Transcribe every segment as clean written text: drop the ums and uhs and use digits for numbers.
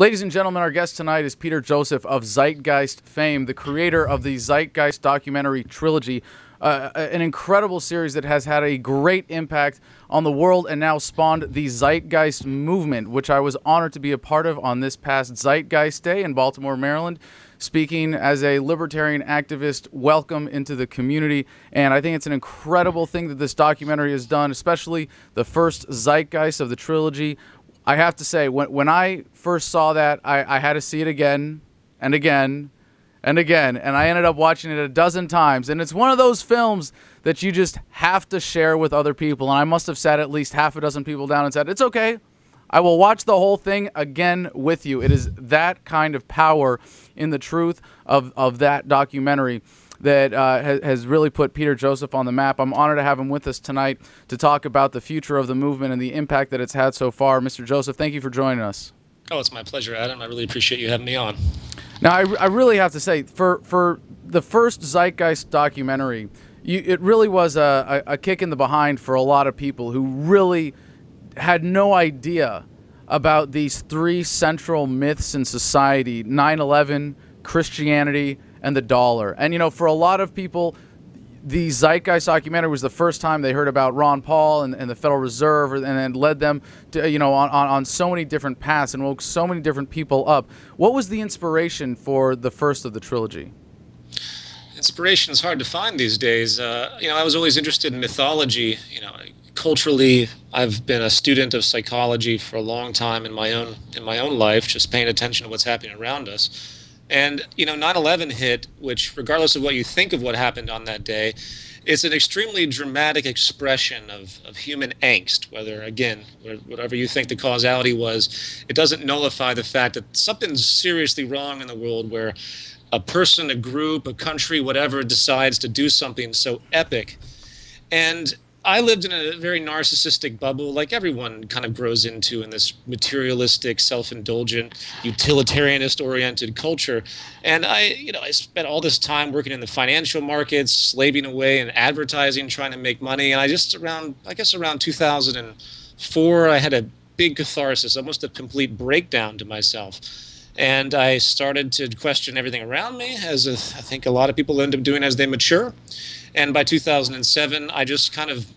Ladies and gentlemen, our guest tonight is Peter Joseph of Zeitgeist fame, the creator of the Zeitgeist documentary trilogy, an incredible series that has had a great impact on the world and now spawned the Zeitgeist movement, which I was honored to be a part of on this past Zeitgeist Day in Baltimore, Maryland, speaking as a libertarian activist. Welcome into the community, and I think it's an incredible thing that this documentary has done, especially the first Zeitgeist of the trilogy. I have to say, when I first saw that, I had to see it again and again and again, and I ended up watching it a dozen times. And it's one of those films that you just have to share with other people. And I must have sat at least half a dozen people down and said, it's okay, I will watch the whole thing again with you. It is that kind of power in the truth of that documentary that has really put Peter Joseph on the map. I'm honored to have him with us tonight to talk about the future of the movement and the impact that it's had so far. Mr. Joseph, thank you for joining us. Oh, it's my pleasure, Adam. I really appreciate you having me on. Now, I really have to say, for the first Zeitgeist documentary, it really was a kick in the behind for a lot of people who really had no idea about these three central myths in society: 9/11, Christianity, and the dollar. And, you know, for a lot of people, the Zeitgeist documentary was the first time they heard about Ron Paul and the Federal Reserve, and it led them to, you know, on so many different paths and woke so many different people up. What was the inspiration for the first of the trilogy? Inspiration is hard to find these days. You know, I was always interested in mythology. You know, culturally, I've been a student of psychology for a long time in my own life, just paying attention to what's happening around us. And, you know, 9/11 hit, which, regardless of what you think of what happened on that day, it's an extremely dramatic expression of human angst, whether, again, whatever you think the causality was, it doesn't nullify the fact that something's seriously wrong in the world where a person, a group, a country, whatever, decides to do something so epic. And I lived in a very narcissistic bubble, like everyone kind of grows into in this materialistic, self-indulgent, utilitarianist-oriented culture. And I spent all this time working in the financial markets, slaving away in advertising, trying to make money. And I guess around 2004, I had a big catharsis, almost a complete breakdown to myself. And I started to question everything around me, as I think a lot of people end up doing as they mature. And by 2007, I just kind of,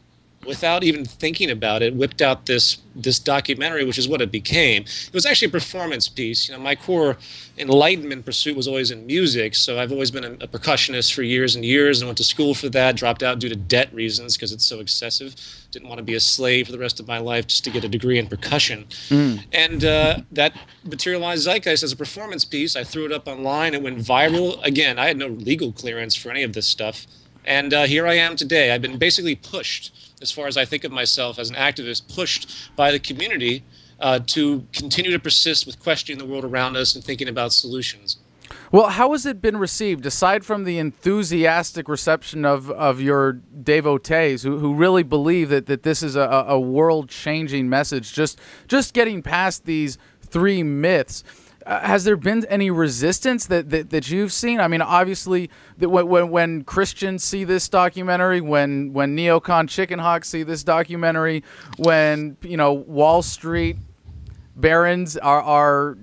without even thinking about it, whipped out this documentary, which is what it became. It was actually a performance piece. You know, my core enlightenment pursuit was always in music, so I've always been a percussionist for years and years, and went to school for that, dropped out due to debt reasons because it's so excessive. Didn't want to be a slave for the rest of my life just to get a degree in percussion. And that materialized Zeitgeist as a performance piece. I threw it up online. It went viral. Again, I had no legal clearance for any of this stuff. And here I am today. I've been basically pushed, as far as I think of myself as an activist, pushed by the community to continue to persist with questioning the world around us and thinking about solutions. Well, how has it been received, aside from the enthusiastic reception of your devotees who really believe that this is a world-changing message, just getting past these three myths? Has there been any resistance that you've seen? I mean, obviously, when Christians see this documentary, when neocon chicken hawks see this documentary, when, you know, Wall Street barons are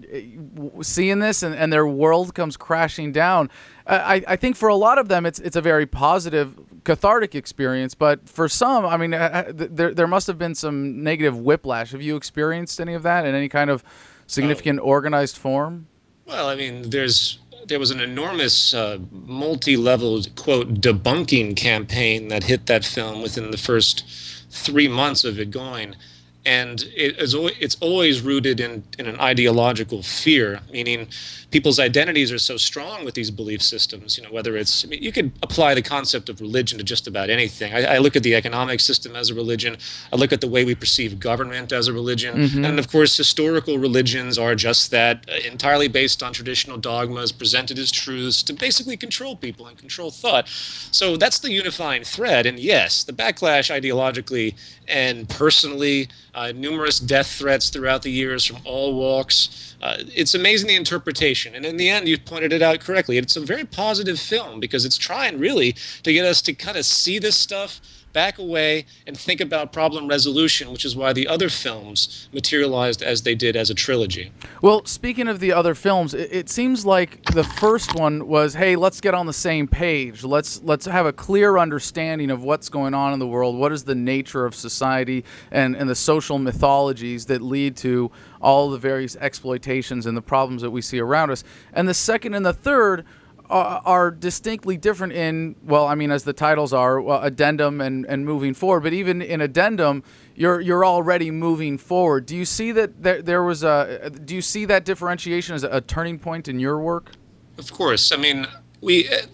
seeing this and their world comes crashing down, I think for a lot of them it's a very positive, cathartic experience. But for some, I mean, there must have been some negative whiplash. Have you experienced any of that in any kind of significant organized form? Well, I mean, there was an enormous multi-level, quote, debunking campaign that hit that film within the first 3 months of it going. And it's always rooted in an ideological fear, meaning people's identities are so strong with these belief systems. You know, whether it's, I mean, you could apply the concept of religion to just about anything. I look at the economic system as a religion. I look at the way we perceive government as a religion. And of course, historical religions are just that, entirely based on traditional dogmas presented as truths to basically control people and control thought. So that's the unifying thread. And yes, the backlash ideologically and personally, numerous death threats throughout the years from all walks. It's amazing the interpretation. And in the end, you pointed it out correctly. It's a very positive film because it's trying really to get us to kind of see this stuff back away and think about problem resolution, which is why the other films materialized as they did as a trilogy. Well, speaking of the other films, it seems like the first one was, hey, let's get on the same page. Let's have a clear understanding of what's going on in the world. What is the nature of society and the social mythologies that lead to all the various exploitations and the problems that we see around us. And the second and the third are distinctly different in, well, I mean, as the titles are, addendum and moving forward. But even in addendum, you're already moving forward. Do you see that there was do you see that differentiation as a turning point in your work? Of course. I mean,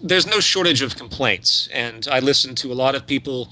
there's no shortage of complaints, and I listen to a lot of people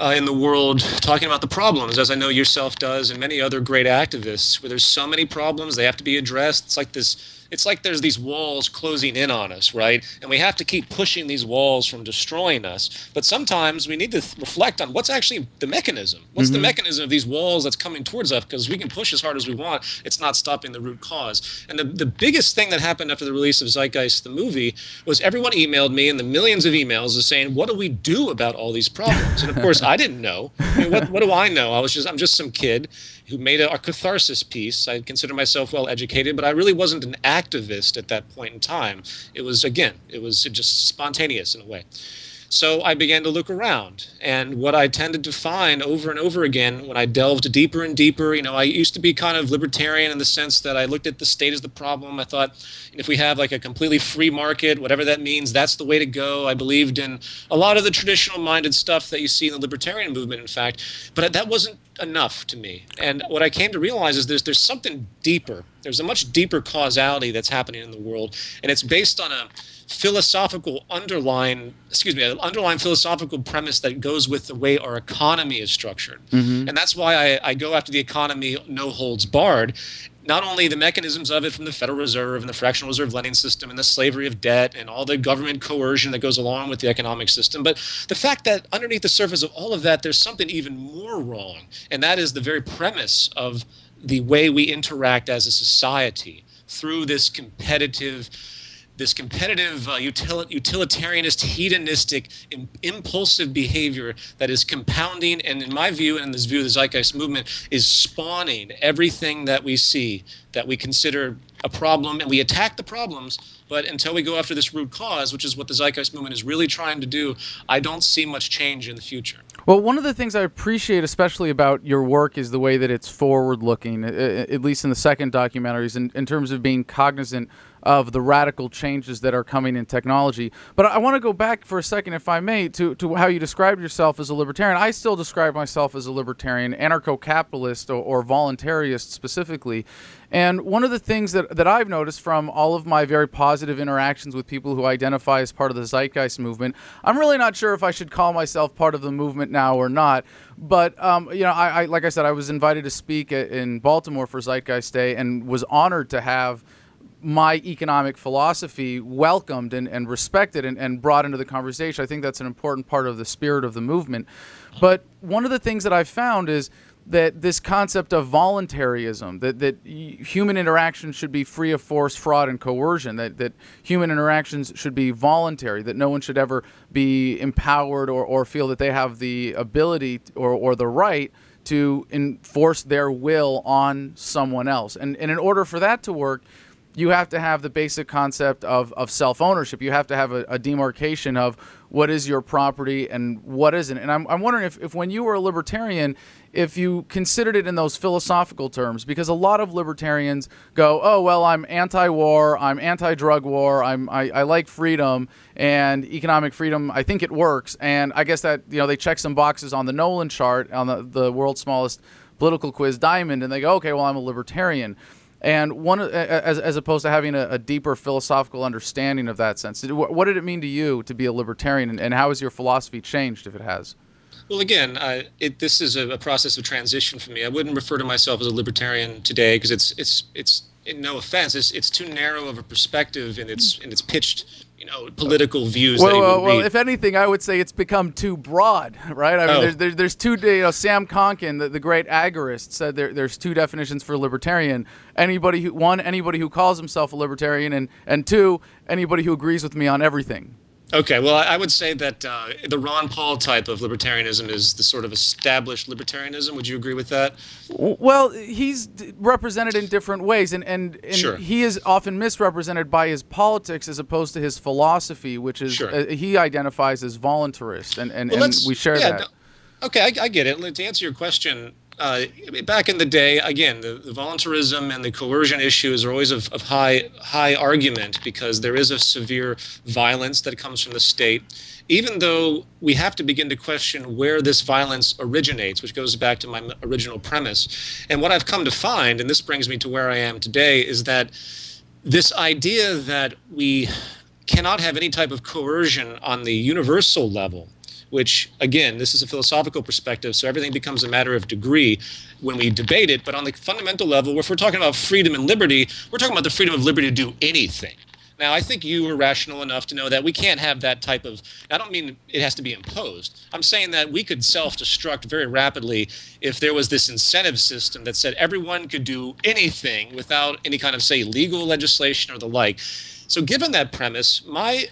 in the world talking about the problems, as I know yourself does, and many other great activists, where there's so many problems, they have to be addressed. It's like there's these walls closing in on us, right? And we have to keep pushing these walls from destroying us. But sometimes we need to reflect on what's actually the mechanism. What's the mechanism of these walls that's coming towards us? Because we can push as hard as we want. It's not stopping the root cause. And the biggest thing that happened after the release of Zeitgeist, the movie, was everyone emailed me, and the millions of emails is saying, what do we do about all these problems? And of course, I didn't know. I mean, what do I know? I'm just some kid who made a catharsis piece. I consider myself well educated, but I really wasn't an activist at that point in time. It was just spontaneous in a way. So I began to look around, and what I tended to find over and over again when I delved deeper and deeper, I used to be kind of libertarian in the sense that I looked at the state as the problem. I thought, if we have like a completely free market, whatever that means, that's the way to go. I believed in a lot of the traditional minded stuff that you see in the libertarian movement, in fact, but that wasn't enough to me. And what I came to realize is there's something deeper. There's a much deeper causality that's happening in the world, and it's based on a underlying philosophical premise that goes with the way our economy is structured. And that's why I go after the economy no holds barred. Not only the mechanisms of it from the Federal Reserve and the fractional reserve lending system and the slavery of debt and all the government coercion that goes along with the economic system, but the fact that underneath the surface of all of that, there's something even more wrong. And that is the very premise of the way we interact as a society through this competitive utilitarianist, hedonistic, impulsive behavior that is compounding, and in my view, and in this view of the Zeitgeist movement, is spawning everything that we see that we consider a problem, and we attack the problems, but until we go after this root cause, which is what the Zeitgeist movement is really trying to do, I don't see much change in the future. Well, one of the things I appreciate especially about your work is the way that it's forward-looking, at least in the second documentaries, in terms of being cognizant of the radical changes that are coming in technology. But I want to go back for a second, if I may, to how you described yourself as a libertarian. I still describe myself as a libertarian, anarcho-capitalist, or voluntarist specifically. And one of the things that I've noticed from all of my very positive interactions with people who identify as part of the Zeitgeist movement, I'm really not sure if I should call myself part of the movement now or not. But, I like I said, I was invited to speak in Baltimore for Zeitgeist Day and was honored to have my economic philosophy welcomed and respected and brought into the conversation. I think that's an important part of the spirit of the movement. But one of the things that I've found is that this concept of voluntarism, that human interaction should be free of force, fraud, and coercion, that human interactions should be voluntary, that no one should ever be empowered or feel that they have the ability or the right to enforce their will on someone else. And in order for that to work, you have to have the basic concept of self-ownership. You have to have a demarcation of what is your property and what isn't. And I'm wondering if when you were a libertarian, if you considered it in those philosophical terms, because a lot of libertarians go, oh, well, I'm anti-war, I'm anti-drug war, I like freedom and economic freedom, I think it works. And I guess that, they check some boxes on the Nolan chart, on the world's smallest political quiz, Diamond, and they go, okay, well, I'm a libertarian. And as opposed to having a deeper philosophical understanding of that sense. What did it mean to you to be a libertarian, and how has your philosophy changed, if it has? Well, again, this is a process of transition for me. I wouldn't refer to myself as a libertarian today because it's no offense, it's too narrow of a perspective in its pitched political views. Well, if anything, I would say it's become too broad, right? I mean, there's two. Sam Konkin, the great agorist, said there's two definitions for libertarian. Anybody who calls himself a libertarian, and two, anybody who agrees with me on everything. Okay, well, I would say that the Ron Paul type of libertarianism is the sort of established libertarianism. Would you agree with that? Well, he's represented in different ways, and Sure. he is often misrepresented by his politics as opposed to his philosophy, which is Sure. he identifies as voluntarist, and Well, we share yeah, that. no, okay, I get it. To answer your question, back in the day, again, the voluntarism and the coercion issues are always of high argument because there is a severe violence that comes from the state. Even though we have to begin to question where this violence originates, which goes back to my original premise. And what I've come to find, and this brings me to where I am today, is that this idea that we cannot have any type of coercion on the universal level, which, again, this is a philosophical perspective, so everything becomes a matter of degree when we debate it. But on the fundamental level, if we're talking about freedom and liberty, we're talking about the freedom of liberty to do anything. Now, I think you are rational enough to know that we can't have that type of, I don't mean it has to be imposed. I'm saying that we could self-destruct very rapidly if there was this incentive system that said everyone could do anything without any kind of, say, legal legislation or the like. So given that premise, my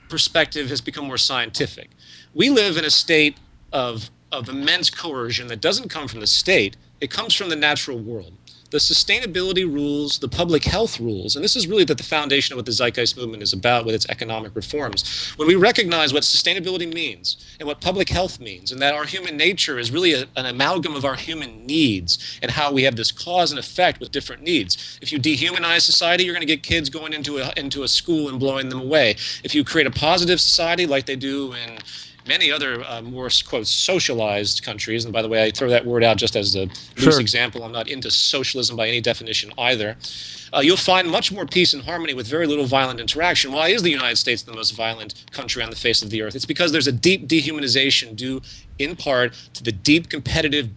perspective has become more scientific. We live in a state of immense coercion that doesn't come from the state. It comes from the natural world. The sustainability rules, the public health rules, and this is really the foundation of what the Zeitgeist movement is about with its economic reforms. When we recognize what sustainability means and what public health means, and that our human nature is really an amalgam of our human needs and how we have this cause and effect with different needs. If you dehumanize society, you're going to get kids going into a school and blowing them away. If you create a positive society like they do in many other more, quote, socialized countries, and by the way, I throw that word out just as a loose example. I'm not into socialism by any definition either. You'll find much more peace and harmony with very little violent interaction. Why is the United States the most violent country on the face of the earth? It's because there's a deep dehumanization due in part to the deep competitive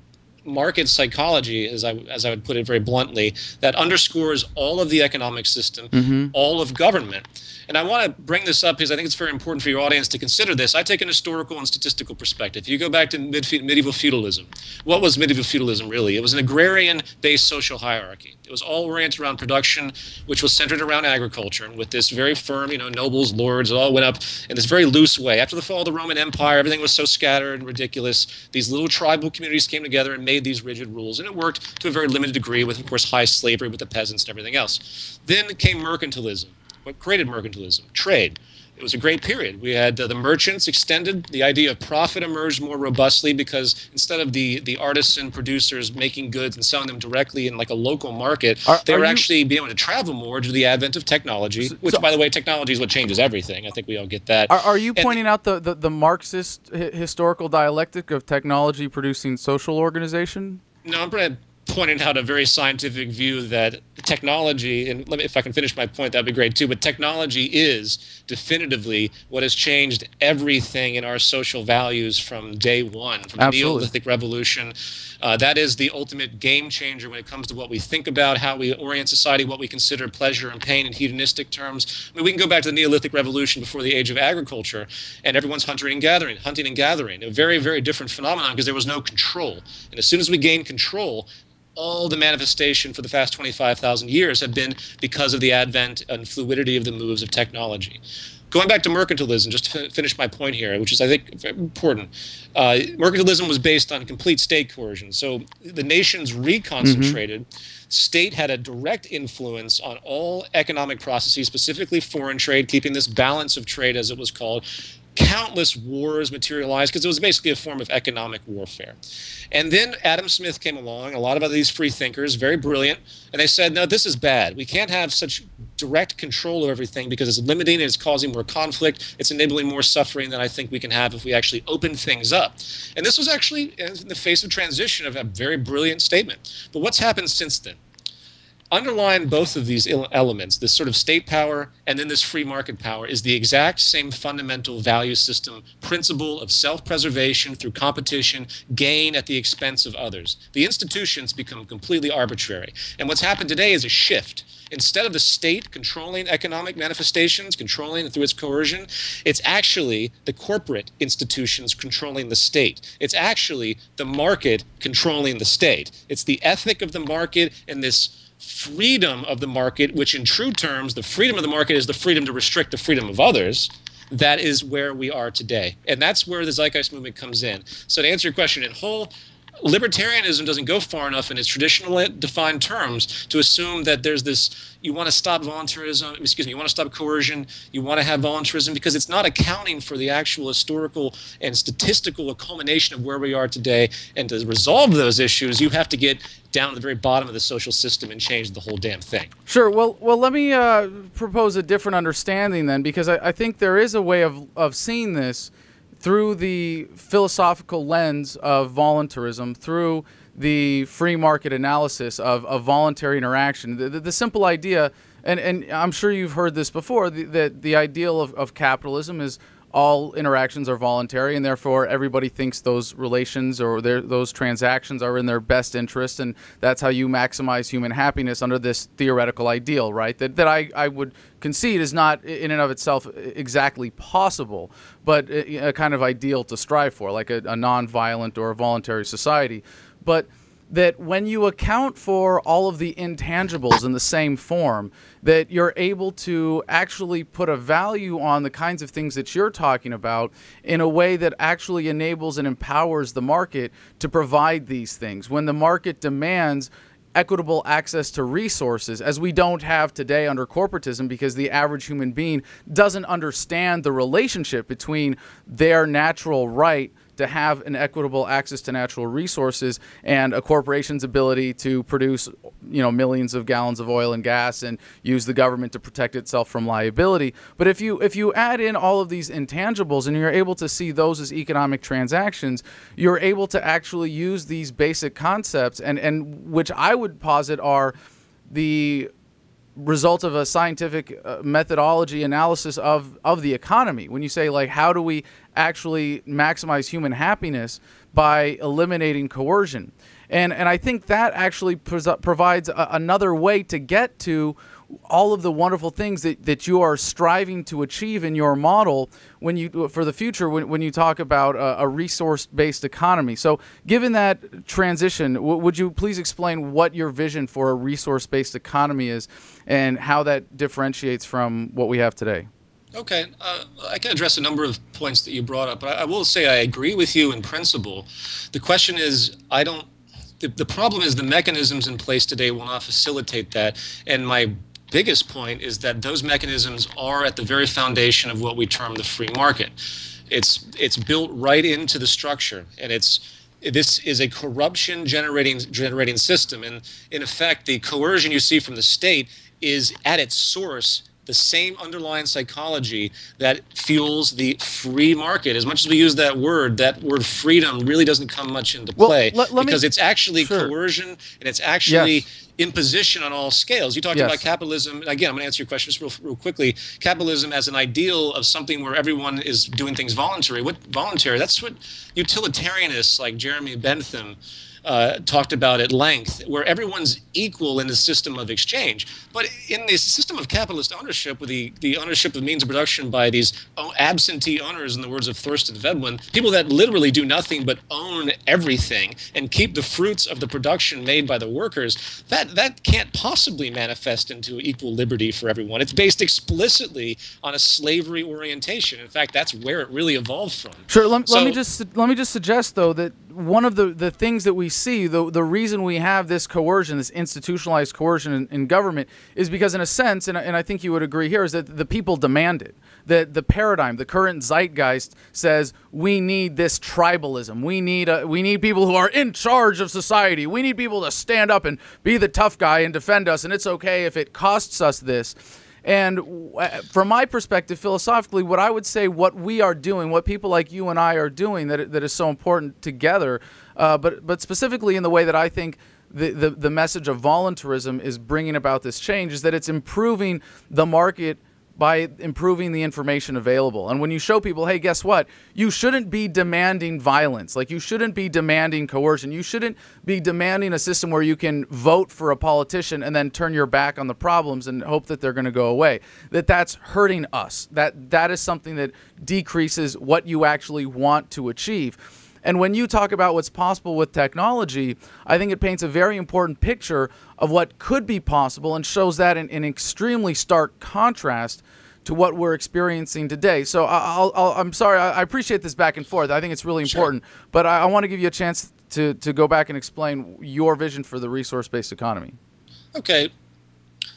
market psychology, as I would put it very bluntly, that underscores all of the economic system, all of government. And I want to bring this up because I think it's very important for your audience to consider this. I take an historical and statistical perspective. You go back to medieval feudalism. What was medieval feudalism really? It was an agrarian-based social hierarchy. It was all oriented around production, which was centered around agriculture. And with this very firm, nobles, lords, it all went up in this very loose way. After the fall of the Roman Empire, everything was so scattered and ridiculous. These little tribal communities came together and made these rigid rules. And it worked to a very limited degree with, of course, high slavery with the peasants and everything else. Then came mercantilism. What created mercantilism? Trade. It was a great period. We had the merchants extended. The idea of profit emerged more robustly because instead of the artisan producers making goods and selling them directly in like a local market, they were actually being able to travel more due to the advent of technology, which, by the way, technology is what changes everything. I think we all get that. Are you pointing out the Marxist historical dialectic of technology producing social organization? No, I'm pointing out a very scientific view that technology, and if I can finish my point, that'd be great too, but technology is definitively what has changed everything in our social values from day one, from the Neolithic Revolution. That is the ultimate game changer when it comes to what we think about, how we orient society, what we consider pleasure and pain in hedonistic terms. I mean, we can go back to the Neolithic Revolution before the age of agriculture, and everyone's hunting and gathering. A very, very different phenomenon because there was no control. And as soon as we gained control, all the manifestation for the past 25,000 years have been because of the advent and fluidity of the moves of technology. Going back to mercantilism, just to finish my point here, which is, I think, very important. Mercantilism was based on complete state coercion. So the nations reconcentrated. State had a direct influence on all economic processes, specifically foreign trade, keeping this balance of trade, as it was called. Countless wars materialized because it was basically a form of economic warfare. And then Adam Smith came along, a lot of these free thinkers, very brilliant, and they said, no, this is bad. We can't have such direct control of everything because it's limiting and it's causing more conflict. It's enabling more suffering than I think we can have if we actually open things up. And this was actually, in the face of transition, of a very brilliant statement. But what's happened since then? Underlying both of these elements, this sort of state power and then this free market power, is the exact same fundamental value system principle of self-preservation through competition, gain at the expense of others. The institutions become completely arbitrary. And what's happened today is a shift. Instead of the state controlling economic manifestations, controlling it through its coercion, it's actually the corporate institutions controlling the state. It's actually the market controlling the state. It's the ethic of the market and this freedom of the market, which in true terms, the freedom of the market is the freedom to restrict the freedom of others. that is where we are today. And that's where the Zeitgeist movement comes in. So to answer your question in whole, libertarianism doesn't go far enough in its traditionally defined terms to assume that there's this, you want to stop voluntarism, excuse me, you want to stop coercion, you want to have voluntarism, because it's not accounting for the actual historical and statistical culmination of where we are today. And to resolve those issues, you have to get down to the very bottom of the social system and change the whole damn thing. Sure. Well, let me propose a different understanding then, because I think there is a way of seeing this through the philosophical lens of voluntarism, through the free market analysis of voluntary interaction. The simple idea, and I'm sure you've heard this before, that the ideal of capitalism is all interactions are voluntary, and therefore everybody thinks those relations or those transactions are in their best interest, and that's how you maximize human happiness under this theoretical ideal, right? That I would concede is not in and of itself exactly possible, but a kind of ideal to strive for, like a non-violent or a voluntary society. But that when you account for all of the intangibles in the same form, that you're able to actually put a value on the kinds of things that you're talking about in a way that actually enables and empowers the market to provide these things. When the market demands equitable access to resources, as we don't have today under corporatism, because the average human being doesn't understand the relationship between their natural right to have an equitable access to natural resources and a corporation's ability to produce, millions of gallons of oil and gas and use the government to protect itself from liability. But if you add in all of these intangibles and you're able to see those as economic transactions, you're able to actually use these basic concepts, and which I would posit are the result of a scientific methodology analysis of the economy. When you say, like, how do we actually maximize human happiness by eliminating coercion? And I think that actually provides another way to get to all of the wonderful things that you are striving to achieve in your model for the future when you talk about a resource-based economy. So given that transition, would you please explain what your vision for a resource-based economy is and how that differentiates from what we have today? Okay, I can address a number of points that you brought up, but I will say I agree with you in principle. The question is, the problem is the mechanisms in place today will not facilitate that, and my biggest point is that those mechanisms are at the very foundation of what we term the free market. It's built right into the structure, and this is a corruption generating system, and in effect the coercion you see from the state is at its source the same underlying psychology that fuels the free market. As much as we use that word freedom really doesn't come much into play, because it's actually coercion, and it's actually imposition on all scales. You talked about capitalism. Again, I'm going to answer your question just real quickly. Capitalism as an ideal of something where everyone is doing things voluntary. What voluntary? That's what utilitarianists like Jeremy Bentham talked about at length, where everyone's equal in the system of exchange. But in the system of capitalist ownership, with the ownership of means of production by these absentee owners, in the words of Thorstein Veblen, people that literally do nothing but own everything and keep the fruits of the production made by the workers, that can't possibly manifest into equal liberty for everyone. It's based explicitly on a slavery orientation. In fact, that's where it really evolved from. Sure. Let me just suggest, though, that one of the things that we see, the reason we have this coercion, this institutionalized coercion in government, is because, in a sense, and I think you would agree here, is that the people demand it. That the paradigm, the current zeitgeist says we need this tribalism. We need people who are in charge of society. We need people to stand up and be the tough guy and defend us, and it's okay if it costs us this. And from my perspective, philosophically, what I would say, what we are doing, what people like you and I are doing that is so important together, but specifically in the way that I think the message of voluntarism is bringing about this change, is that it's improving the market by improving the information available. And when you show people, hey, guess what? You shouldn't be demanding violence. Like, you shouldn't be demanding coercion. You shouldn't be demanding a system where you can vote for a politician and then turn your back on the problems and hope that they're going to go away. That's hurting us. That is something that decreases what you actually want to achieve. And when you talk about what's possible with technology, I think it paints a very important picture of what could be possible and shows that in extremely stark contrast to what we're experiencing today. So I'm sorry, I appreciate this back and forth. I think it's really important, but I want to give you a chance to go back and explain your vision for the resource-based economy. Okay.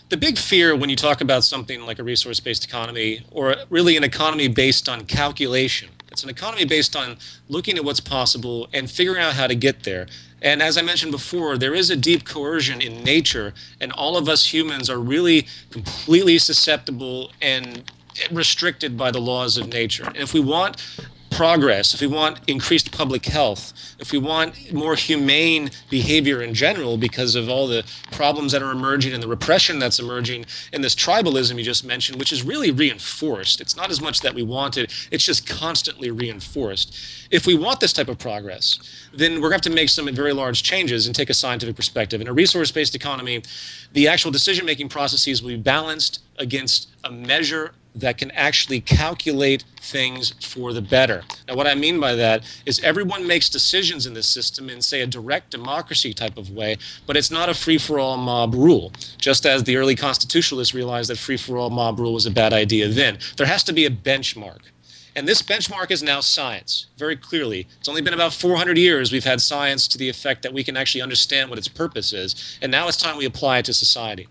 The big fear when you talk about something like a resource-based economy, or really an economy based on calculation, it's an economy based on looking at what's possible and figuring out how to get there. And as I mentioned before, there is a deep coercion in nature, and all of us humans are really completely susceptible and restricted by the laws of nature. And if we want progress, if we want increased public health, if we want more humane behavior in general because of all the problems that are emerging and the repression that's emerging and this tribalism you just mentioned, which is really reinforced. It's not as much that we want it, it's just constantly reinforced. If we want this type of progress, then we're going to have to make some very large changes and take a scientific perspective. In a resource-based economy, the actual decision-making processes will be balanced against a measure that can actually calculate things for the better. Now, what I mean by that is everyone makes decisions in this system in, say, a direct democracy type of way, but it's not a free-for-all mob rule, just as the early constitutionalists realized that free-for-all mob rule was a bad idea then. There has to be a benchmark. And this benchmark is now science, very clearly. It's only been about 400 years we've had science to the effect that we can actually understand what its purpose is, and now it's time we apply it to society.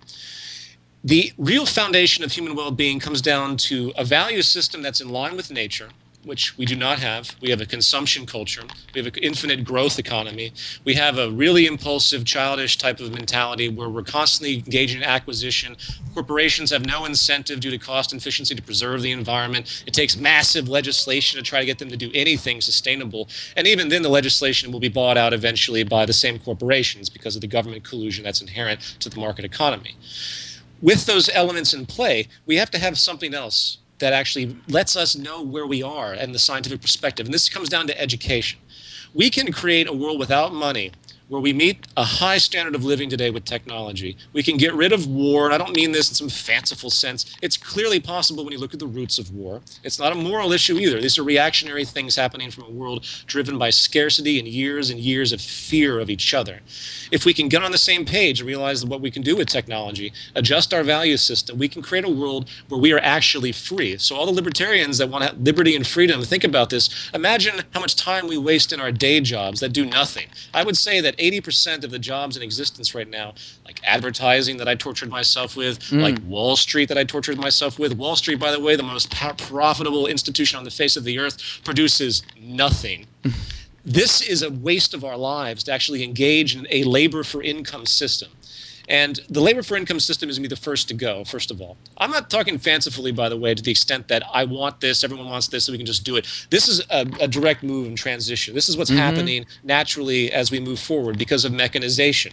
The real foundation of human well-being comes down to a value system that's in line with nature, which we do not have. We have a consumption culture. We have an infinite growth economy. We have a really impulsive, childish type of mentality where we're constantly engaging in acquisition. Corporations have no incentive due to cost and efficiency to preserve the environment. It takes massive legislation to try to get them to do anything sustainable. And even then, the legislation will be bought out eventually by the same corporations because of the government collusion that's inherent to the market economy. With those elements in play, we have to have something else that actually lets us know where we are and the scientific perspective. And this comes down to education. We can create a world without money where we meet a high standard of living today with technology. We can get rid of war, and I don't mean this in some fanciful sense. It's clearly possible when you look at the roots of war. It's not a moral issue either. These are reactionary things happening from a world driven by scarcity and years of fear of each other. If we can get on the same page and realize what we can do with technology, adjust our value system, we can create a world where we are actually free. So all the libertarians that want liberty and freedom, think about this. Imagine how much time we waste in our day jobs that do nothing. I would say that 80% of the jobs in existence right now, like advertising that I tortured myself with, like Wall Street that I tortured myself with. Wall Street, by the way, the most profitable institution on the face of the earth, produces nothing. This is a waste of our lives to actually engage in a labor for income system. And the labor for income system is going to be the first to go, first of all. I'm not talking fancifully, by the way, to the extent that I want this, everyone wants this, so we can just do it. This is a direct move and transition. This is what's happening naturally as we move forward because of mechanization.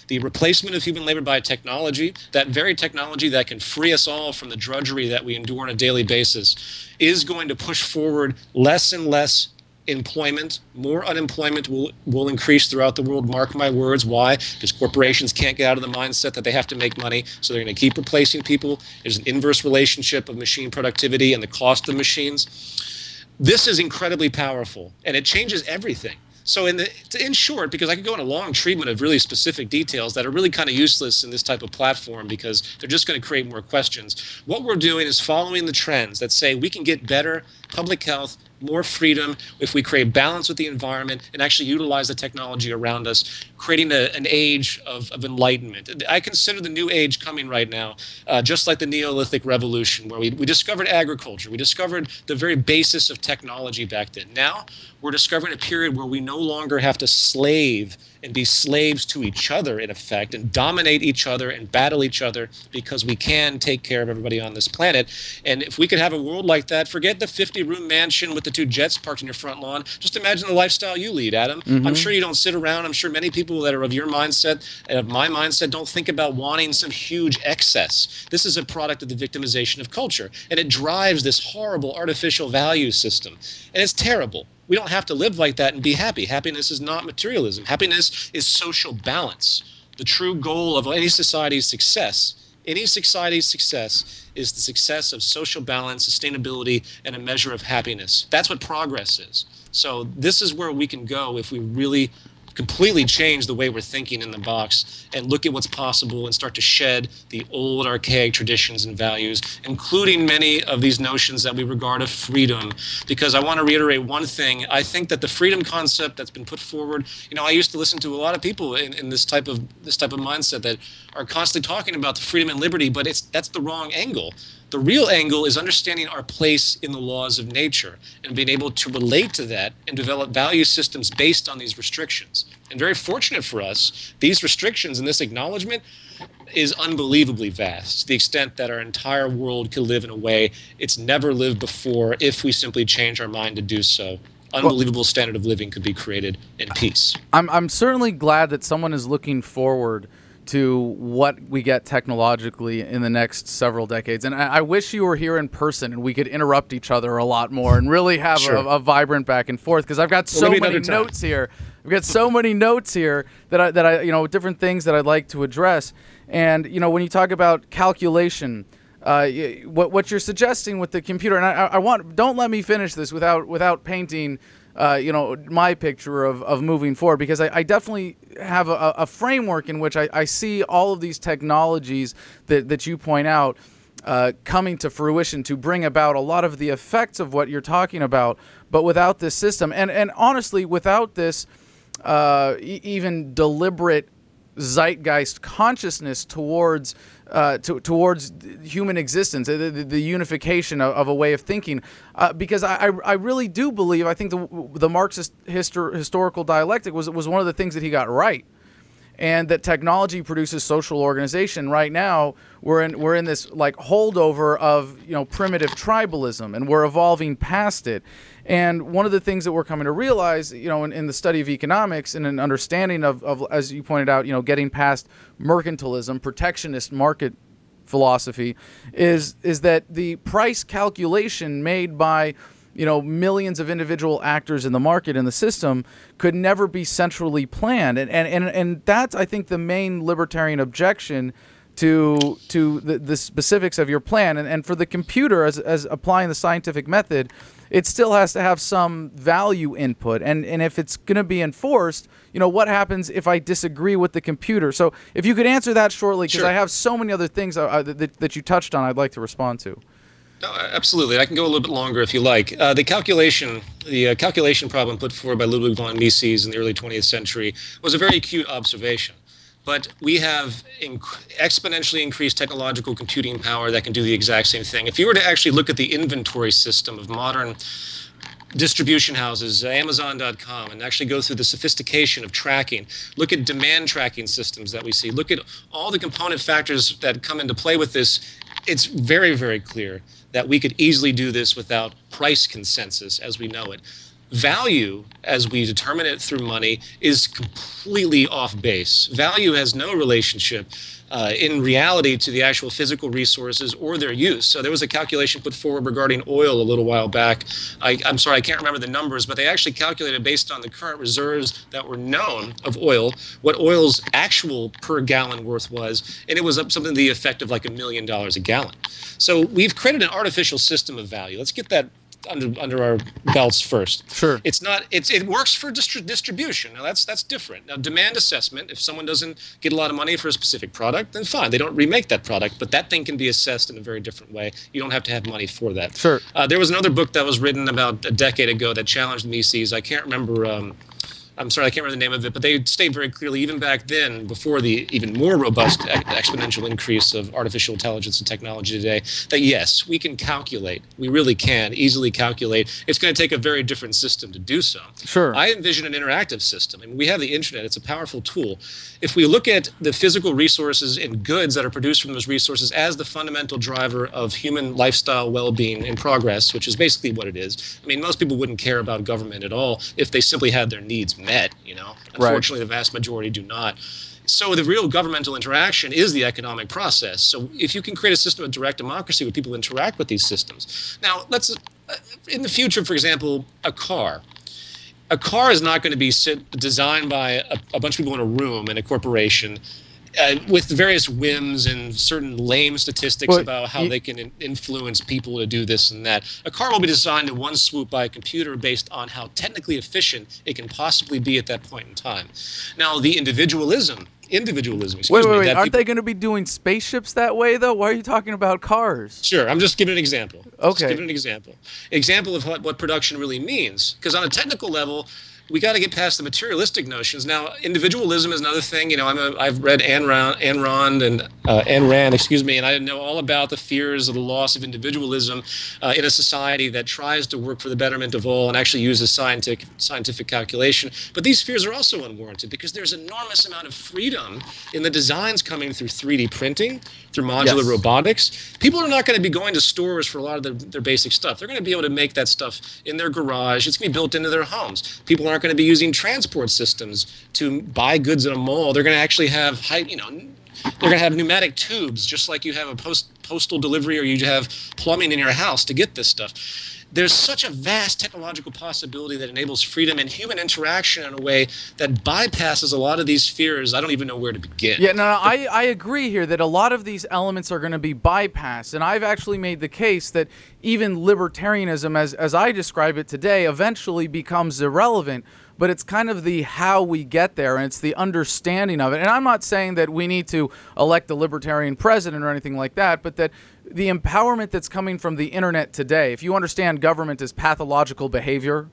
The replacement of human labor by technology, that very technology that can free us all from the drudgery that we endure on a daily basis, is going to push forward less and less employment. More unemployment will increase throughout the world. Mark my words. Why? Because corporations can't get out of the mindset that they have to make money, so they're going to keep replacing people. There's an inverse relationship of machine productivity and the cost of machines. This is incredibly powerful, and it changes everything. So in short, because I could go on a long treatment of really specific details that are really kind of useless in this type of platform because they're just going to create more questions, what we're doing is following the trends that say we can get better public health, more freedom if we create balance with the environment and actually utilize the technology around us, creating an age of enlightenment. I consider the new age coming right now, just like the Neolithic Revolution, where we discovered agriculture. We discovered the very basis of technology back then. Now we're discovering a period where we no longer have to slave and be slaves to each other, in effect, and dominate each other and battle each other because we can take care of everybody on this planet. And if we could have a world like that, forget the 50-room mansion with the 2 jets parked in your front lawn. Just imagine the lifestyle you lead, Adam. I'm sure you don't sit around. I'm sure many people that are of your mindset and of my mindset don't think about wanting some huge excess. This is a product of the victimization of culture, and it drives this horrible artificial value system. And it's terrible. We don't have to live like that and be happy. Happiness is not materialism. Happiness is social balance. The true goal of any society's success, any society's success, is the success of social balance, sustainability, and a measure of happiness. That's what progress is. So this is where we can go if we really completely change the way we're thinking in the box and look at what's possible and start to shed the old archaic traditions and values, including many of these notions that we regard of freedom. Because I want to reiterate one thing. I think that the freedom concept that's been put forward, I used to listen to a lot of people in this type of mindset that are constantly talking about the freedom and liberty, but that's the wrong angle. The real angle is understanding our place in the laws of nature and being able to relate to that and develop value systems based on these restrictions. And very fortunate for us, these restrictions and this acknowledgement is unbelievably vast, to the extent that our entire world could live in a way it's never lived before if we simply change our mind to do so. Unbelievable standard of living could be created in peace. I'm certainly glad that someone is looking forward to what we get technologically in the next several decades. And I wish you were here in person and we could interrupt each other a lot more and really have a vibrant back and forth, because I've got so many notes here. I've got so many notes here that I different things that I'd like to address. And, when you talk about calculation, what you're suggesting with the computer, and don't let me finish this without painting my picture of moving forward, because I definitely have a framework in which I see all of these technologies that you point out coming to fruition to bring about a lot of the effects of what you're talking about, but without this system. And honestly, without this even deliberate zeitgeist consciousness towards human existence, the unification of a way of thinking, because I really do believe, I think the Marxist historical dialectic was one of the things that he got right, and that technology produces social organization. Right now we're in this like holdover of primitive tribalism, and we're evolving past it. And one of the things that we're coming to realize, in the study of economics and an understanding of, as you pointed out, getting past mercantilism, protectionist market philosophy, is that the price calculation made by millions of individual actors in the market and the system could never be centrally planned. And that's, I think, the main libertarian objection to the specifics of your plan. And for the computer, as applying the scientific method, it still has to have some value input. And if it's going to be enforced, what happens if I disagree with the computer? So if you could answer that shortly, because I have so many other things that you touched on I'd like to respond to. No, absolutely. I can go a little bit longer if you like. The calculation problem put forward by Ludwig von Mises in the early 20th century was a very acute observation. But we have exponentially increased technological computing power that can do the exact same thing. If you were to actually look at the inventory system of modern distribution houses, Amazon.com, and actually go through the sophistication of tracking, look at demand tracking systems that we see, look at all the component factors that come into play with this, it's very, very clear that we could easily do this without price consensus as we know it. Value, as we determine it through money, is completely off base. Value has no relationship in reality to the actual physical resources or their use. So there was a calculation put forward regarding oil a little while back. I'm sorry, I can't remember the numbers, but they actually calculated based on the current reserves that were known of oil, what oil's actual per gallon worth was, and it was up something to the effect of like $1 million a gallon. So we've created an artificial system of value. Let's get that under our belts first. Sure. It works for distribution. Now that's different. Now demand assessment, if someone doesn't get a lot of money for a specific product, then fine, they don't remake that product, but that thing can be assessed in a very different way. You don't have to have money for that. Sure. There was another book that was written about a decade ago that challenged Mises. I can't remember I'm sorry, I can't remember the name of it, but they state very clearly, even back then, before the even more robust exponential increase of artificial intelligence and technology today, that yes, we can calculate. We really can easily calculate. It's going to take a very different system to do so. Sure. I envision an interactive system. I mean, we have the internet. It's a powerful tool. If we look at the physical resources and goods that are produced from those resources as the fundamental driver of human lifestyle well-being and progress, which is basically what it is. I mean, most people wouldn't care about government at all if they simply had their needs met, Unfortunately, the vast majority do not. So the real governmental interaction is the economic process. So if you can create a system of direct democracy where people interact with these systems. Now, let's, in the future, for example, a car. A car is not going to be designed by a bunch of people in a room in a corporation with various whims and certain lame statistics about how they can influence people to do this and that. A car will be designed in one swoop by a computer based on how technically efficient it can possibly be at that point in time. Now, the individualism, excuse me. Wait. Aren't they going to be doing spaceships that way, though? Why are you talking about cars? Sure, I'm just giving an example. Okay. Just giving an example of what production really means. Because on a technical level, we got to get past the materialistic notions. Now, individualism is another thing. You know, I've read Ayn Rand, and I know all about the fears of the loss of individualism in a society that tries to work for the betterment of all and actually uses scientific calculation. But these fears are also unwarranted because there's enormous amount of freedom in the designs coming through 3D printing, through modular robotics. People are not going to be going to stores for a lot of their basic stuff. They're going to be able to make that stuff in their garage. It's going to be built into their homes. People aren't going to be using transport systems to buy goods at a mall. They're going to actually have they're going to have pneumatic tubes, just like you have a postal delivery or you have plumbing in your house to get this stuff. There's such a vast technological possibility that enables freedom and human interaction in a way that bypasses a lot of these fears. I don't even know where to begin. Yeah, no, I agree here that a lot of these elements are going to be bypassed, and I've actually made the case that even libertarianism, as I describe it today, eventually becomes irrelevant. But it's kind of the how we get there, and it's the understanding of it. And I'm not saying that we need to elect a libertarian president or anything like that, but that the empowerment that's coming from the internet today, if you understand government as pathological behavior,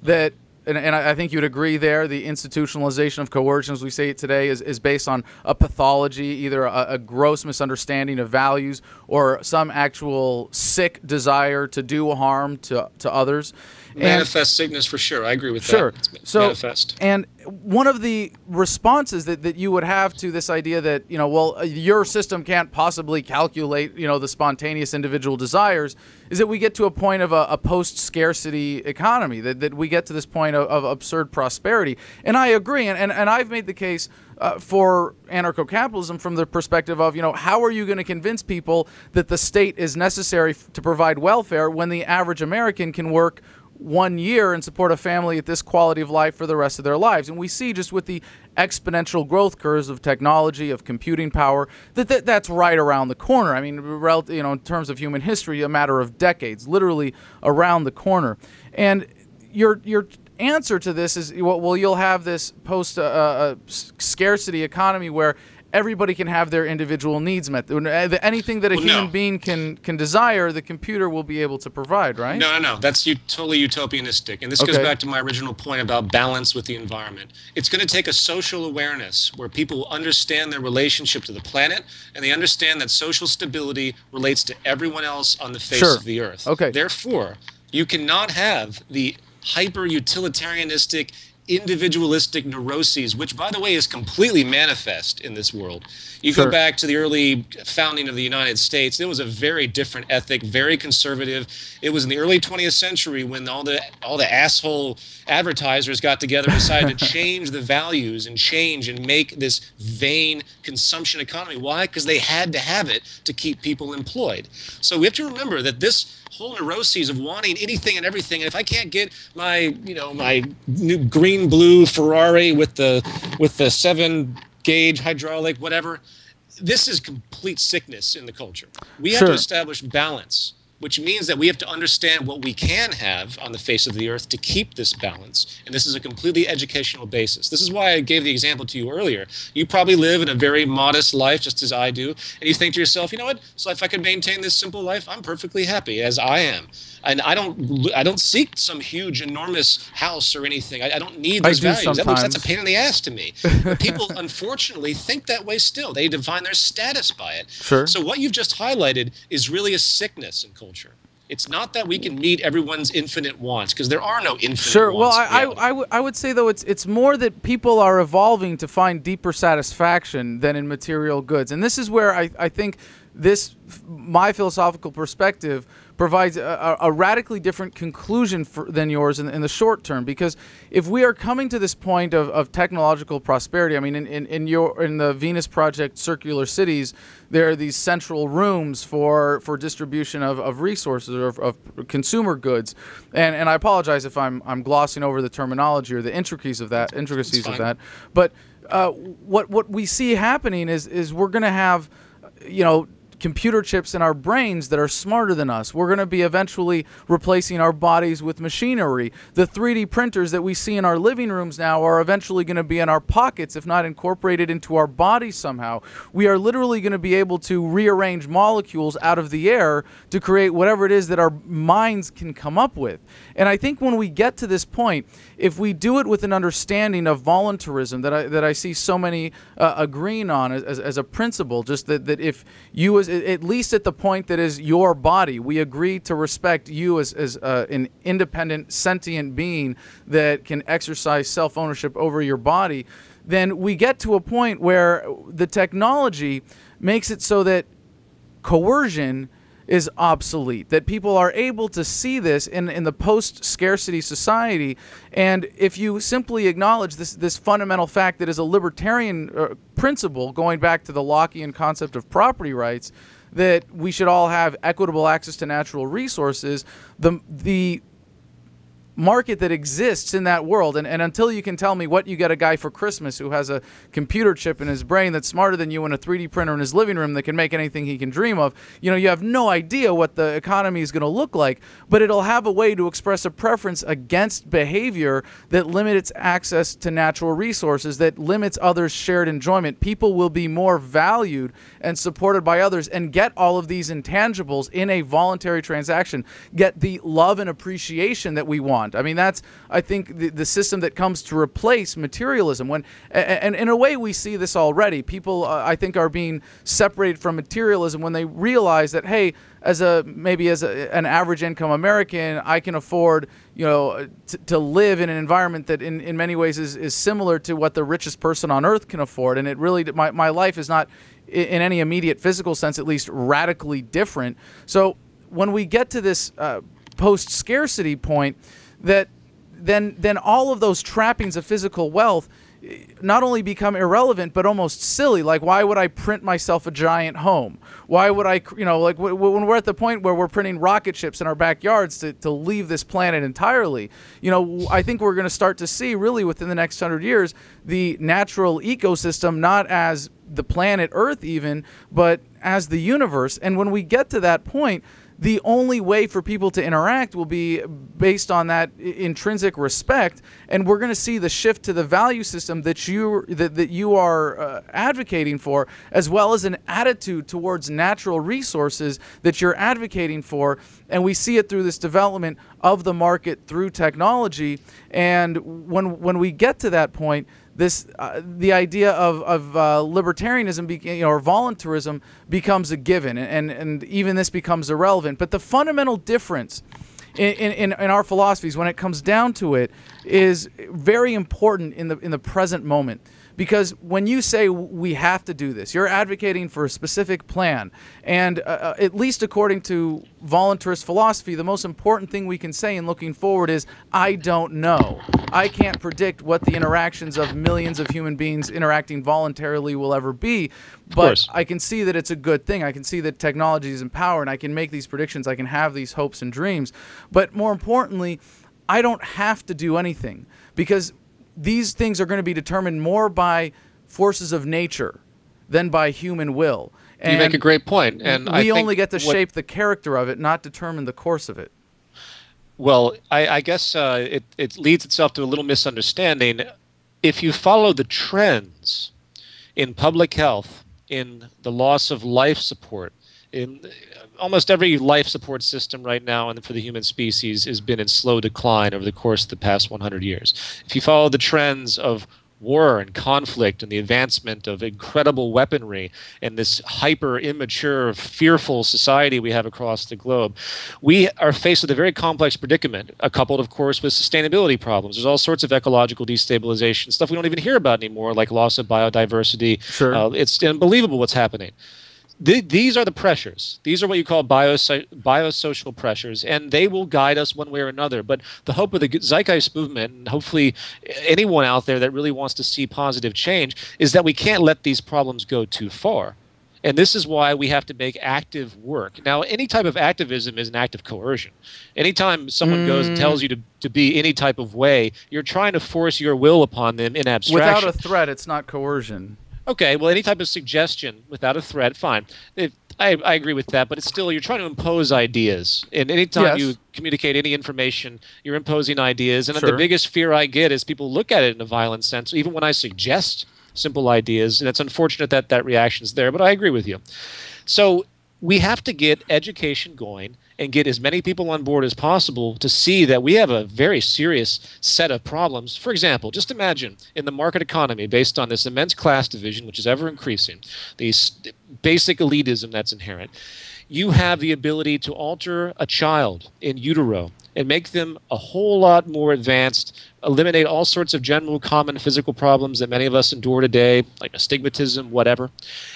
that, and I think you'd agree there, the institutionalization of coercion, as we say it today, is based on a pathology, either a gross misunderstanding of values or some actual sick desire to do harm to others. Manifest sickness for sure. I agree with that. Sure. It's manifest. And one of the responses that you would have to this idea that, well, your system can't possibly calculate, the spontaneous individual desires, is that we get to a point of a post-scarcity economy, that we get to this point of absurd prosperity. And I agree. And I've made the case for anarcho-capitalism from the perspective of, how are you going to convince people that the state is necessary to provide welfare when the average American can work 1 year and support a family at this quality of life for the rest of their lives? And we see just with the exponential growth curves of technology, of computing power, that's right around the corner. I mean, in terms of human history, a matter of decades, literally around the corner. And your answer to this is, well, you'll have this post-scarcity economy where everybody can have their individual needs met. Anything that a human being can desire, the computer will be able to provide, right? No. That's totally utopianistic. And this goes back to my original point about balance with the environment. It's going to take a social awareness where people understand their relationship to the planet, and they understand that social stability relates to everyone else on the face of the earth. Therefore, you cannot have the hyper-utilitarianistic, individualistic neuroses, which, by the way, is completely manifest in this world. You go back to the early founding of the United States, it was a very different ethic, very conservative. It was in the early 20th century when all the asshole advertisers got together and decided to change the values and change and make this vain consumption economy. Why? Because they had to have it to keep people employed. So we have to remember that this whole neuroses of wanting anything and everything, and if I can't get my my new green-blue Ferrari with the 7-gauge hydraulic, whatever, this is complete sickness in the culture. We have to establish balance, which means that we have to understand what we can have on the face of the earth to keep this balance. And this is a completely educational basis. This is why I gave the example to you earlier. You probably live in a very modest life, just as I do, and you think to yourself, you know what? So if I could maintain this simple life, I'm perfectly happy as I am. And I don't seek some huge, enormous house or anything. I don't need those values. That's a pain in the ass to me. But people, unfortunately, think that way still. They define their status by it. So what you've just highlighted is really a sickness in culture. It's not that we can meet everyone's infinite wants, because there are no infinite wants. Well, I would say, though, it's more that people are evolving to find deeper satisfaction than in material goods. And this is where I think my philosophical perspective provides a radically different conclusion than yours in the short term. Because if we are coming to this point of technological prosperity, I mean, in the Venus Project circular cities, there are these central rooms for distribution of resources or of consumer goods. And I apologize if I'm glossing over the terminology or the intricacies of that. But what we see happening is we're going to have, you know, computer chips in our brains that are smarter than us. We're going to be eventually replacing our bodies with machinery. The 3D printers that we see in our living rooms now are eventually going to be in our pockets, if not incorporated into our bodies somehow. We are literally going to be able to rearrange molecules out of the air to create whatever it is that our minds can come up with. And I think when we get to this point, if we do it with an understanding of voluntarism that I see so many agreeing on as a principle, just that if you as at least at the point that is your body, we agree to respect you as an independent, sentient being that can exercise self-ownership over your body, then we get to a point where the technology makes it so that coercion is obsolete, that people are able to see this in the post-scarcity society. And if you simply acknowledge this fundamental fact that is a libertarian principle, going back to the Lockean concept of property rights, that we should all have equitable access to natural resources, the market that exists in that world, and until you can tell me what you get a guy for Christmas who has a computer chip in his brain that's smarter than you and a 3D printer in his living room that can make anything he can dream of, you know, you have no idea what the economy is going to look like, but it'll have a way to express a preference against behavior that limits access to natural resources, that limits others' shared enjoyment. People will be more valued and supported by others and get all of these intangibles in a voluntary transaction, get the love and appreciation that we want. I mean, that's, I think, the system that comes to replace materialism. And in a way, we see this already. People, I think, are being separated from materialism when they realize that, hey, maybe as an average income American, I can afford, you know, to live in an environment that in many ways is similar to what the richest person on earth can afford. And it really, my life is not, in any immediate physical sense, at least, radically different. So when we get to this post-scarcity point, that then all of those trappings of physical wealth not only become irrelevant but almost silly. Like, why would I print myself a giant home? Why would I, you know, like when we're at the point where we're printing rocket ships in our backyards to leave this planet entirely, you know, I think we're going to start to see really within the next 100 years the natural ecosystem not as the planet Earth even, but as the universe. And when we get to that point, the only way for people to interact will be based on that intrinsic respect, and we're going to see the shift to the value system that you are advocating for, as well as an attitude towards natural resources that you're advocating for. And we see it through this development of the market through technology. And when we get to that point, the idea of libertarianism, or voluntarism, becomes a given, and even this becomes irrelevant. But the fundamental difference in our philosophies, when it comes down to it, is very important in the present moment. Because when you say we have to do this, you're advocating for a specific plan. And at least according to voluntarist philosophy, the most important thing we can say in looking forward is, I don't know. I can't predict what the interactions of millions of human beings interacting voluntarily will ever be. But I can see that it's a good thing. I can see that technology is in power, and I can make these predictions. I can have these hopes and dreams. But more importantly, I don't have to do anything, because these things are going to be determined more by forces of nature than by human will. And you make a great point. And we only get to shape the character of it, not determine the course of it. Well, I guess it leads itself to a little misunderstanding. If you follow the trends in public health, in the loss of life support, in almost every life support system right now and for the human species has been in slow decline over the course of the past 100 years. If you follow the trends of war and conflict and the advancement of incredible weaponry and this hyper immature, fearful society we have across the globe, we are faced with a very complex predicament, coupled, of course, with sustainability problems. There's all sorts of ecological destabilization, stuff we don't even hear about anymore, like loss of biodiversity. Sure. It's unbelievable what's happening. These are the pressures. These are what you call biosocial pressures, and they will guide us one way or another. But the hope of the Zeitgeist movement, and hopefully anyone out there that really wants to see positive change, is that we can't let these problems go too far. And this is why we have to make active work. Now, any type of activism is an act of coercion. Anytime someone goes and tells you to be any type of way, you're trying to force your will upon them in abstraction. Without a threat, it's not coercion. Okay, well, any type of suggestion without a threat, fine. I agree with that, but it's still, you're trying to impose ideas. And anytime you communicate any information, you're imposing ideas. And the biggest fear I get is people look at it in a violent sense, even when I suggest simple ideas. And it's unfortunate that that reaction is there, but I agree with you. So we have to get education going and get as many people on board as possible to see that we have a very serious set of problems. For example, just imagine in the market economy, based on this immense class division, which is ever increasing, the basic elitism that's inherent, you have the ability to alter a child in utero and make them a whole lot more advanced, eliminate all sorts of general common physical problems that many of us endure today, like astigmatism, whatever.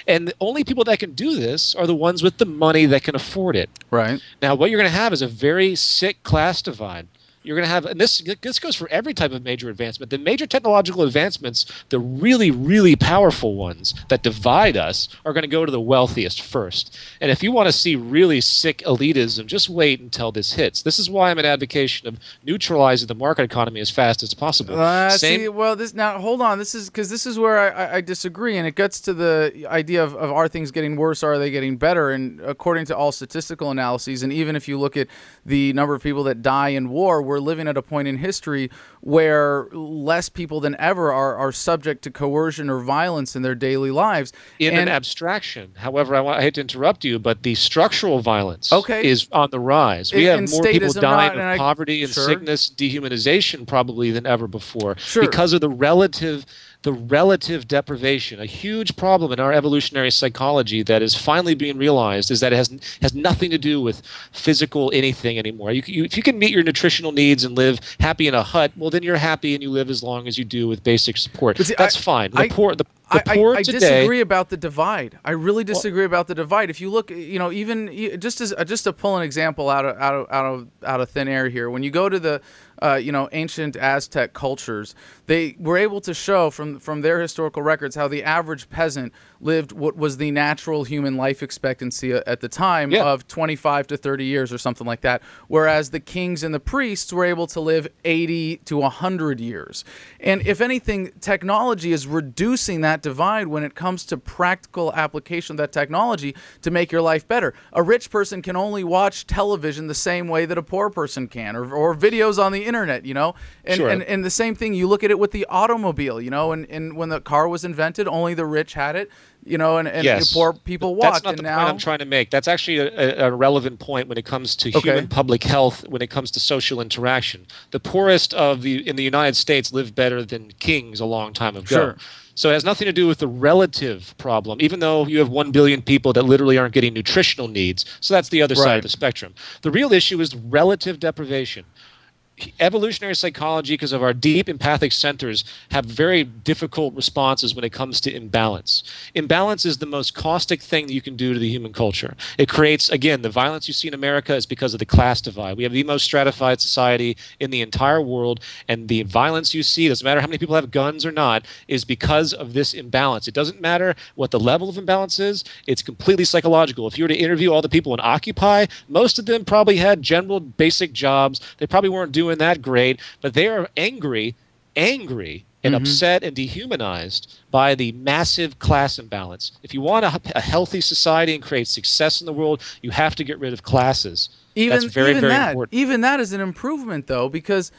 And the only people that can do this are the ones with the money that can afford it. Right. Now, what you're going to have is a very sick class divide. You're going to have, and this goes for every type of major advancement. The major technological advancements, the really, really powerful ones that divide us, are going to go to the wealthiest first. And if you want to see really sick elitism, just wait until this hits. This is why I'm an advocation of neutralizing the market economy as fast as possible. Now hold on. This is where I disagree, and it gets to the idea of are things getting worse, or are they getting better? And according to all statistical analyses, and even if you look at the number of people that die in war, we're living at a point in history where less people than ever are subject to coercion or violence in their daily lives. In an abstraction. However, I hate to interrupt you, but the structural violence is on the rise. We have more people dying of poverty and sickness, dehumanization probably than ever before because of the relative deprivation. A huge problem in our evolutionary psychology that is finally being realized is that it has nothing to do with physical anything anymore. If you can meet your nutritional needs and live happy in a hut, well, then you're happy and you live as long as you do with basic support. That's fine. The poor I today, disagree about the divide. I really disagree about the divide. If you look, even just to pull an example out of thin air here, when you go to the ancient Aztec cultures, they were able to show from their historical records how the average peasant lived what was the natural human life expectancy at the time of 25 to 30 years or something like that, whereas the kings and the priests were able to live 80 to 100 years. And if anything, technology is reducing that divide when it comes to practical application of that technology to make your life better. A rich person can only watch television the same way that a poor person can, or videos on the internet, and the same thing, you look at it with the automobile, and when the car was invented, only the rich had it, and poor people walked. That's not the point I'm trying to make. That's actually a relevant point when it comes to human public health, when it comes to social interaction. The poorest in the United States lived better than kings a long time ago. So it has nothing to do with the relative problem, even though you have 1 billion people that literally aren't getting nutritional needs. So that's the other side of the spectrum. The real issue is relative deprivation. Evolutionary psychology, because of our deep empathic centers, have very difficult responses when it comes to imbalance. Imbalance is the most caustic thing that you can do to the human culture. It creates, again, the violence you see in America is because of the class divide. We have the most stratified society in the entire world, and the violence you see, doesn't matter how many people have guns or not, is because of this imbalance. It doesn't matter what the level of imbalance is. It's completely psychological. If you were to interview all the people in Occupy, most of them probably had general basic jobs. They probably weren't doing that great, but they are angry and upset and dehumanized by the massive class imbalance. If you want a healthy society and create success in the world, you have to get rid of classes. That's very important. Even that is an improvement, though, because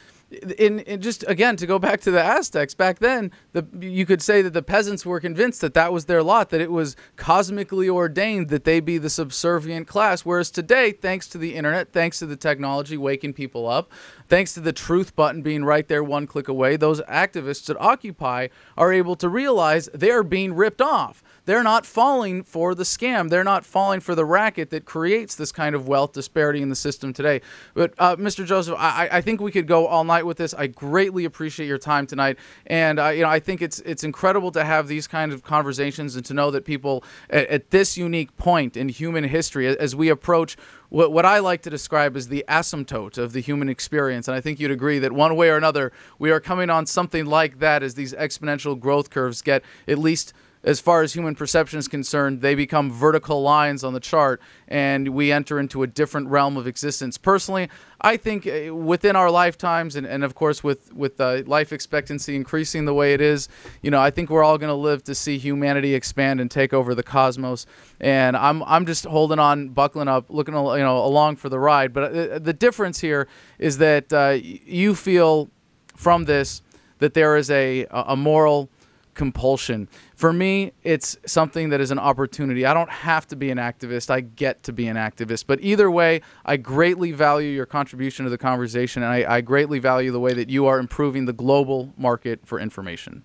in just again to go back to the Aztecs, back then you could say that the peasants were convinced that was their lot, that it was cosmically ordained that they be the subservient class, whereas today, thanks to the internet, thanks to the technology waking people up, thanks to the truth button being right there one click away, those activists at Occupy are able to realize they're being ripped off. They're not falling for the scam. They're not falling for the racket that creates this kind of wealth disparity in the system today. But Mr. Joseph, I think we could go all night with this. I greatly appreciate your time tonight, and I think it's incredible to have these kinds of conversations and to know that people at this unique point in human history, as we approach what I like to describe as the asymptote of the human experience, and I think you'd agree that one way or another we are coming on something like that as these exponential growth curves get at least as far as human perception is concerned, they become vertical lines on the chart, and we enter into a different realm of existence. Personally, I think within our lifetimes, and of course with life expectancy increasing the way it is, I think we're all going to live to see humanity expand and take over the cosmos. And I'm just holding on, buckling up, looking along for the ride. But the difference here is that you feel from this that there is a moral compulsion. For me, it's something that is an opportunity. I don't have to be an activist. I get to be an activist. But either way, I greatly value your contribution to the conversation, and I greatly value the way that you are improving the global market for information.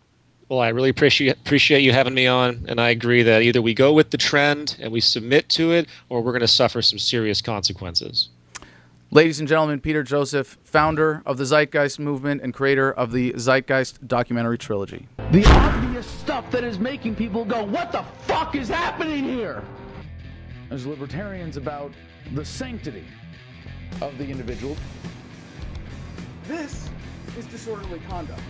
Well, I really appreciate you having me on, and I agree that either we go with the trend and we submit to it, or we're going to suffer some serious consequences. Ladies and gentlemen, Peter Joseph, founder of the Zeitgeist movement and creator of the Zeitgeist documentary trilogy. The obvious stuff that is making people go, what the fuck is happening here? As libertarians about the sanctity of the individual. This is disorderly conduct.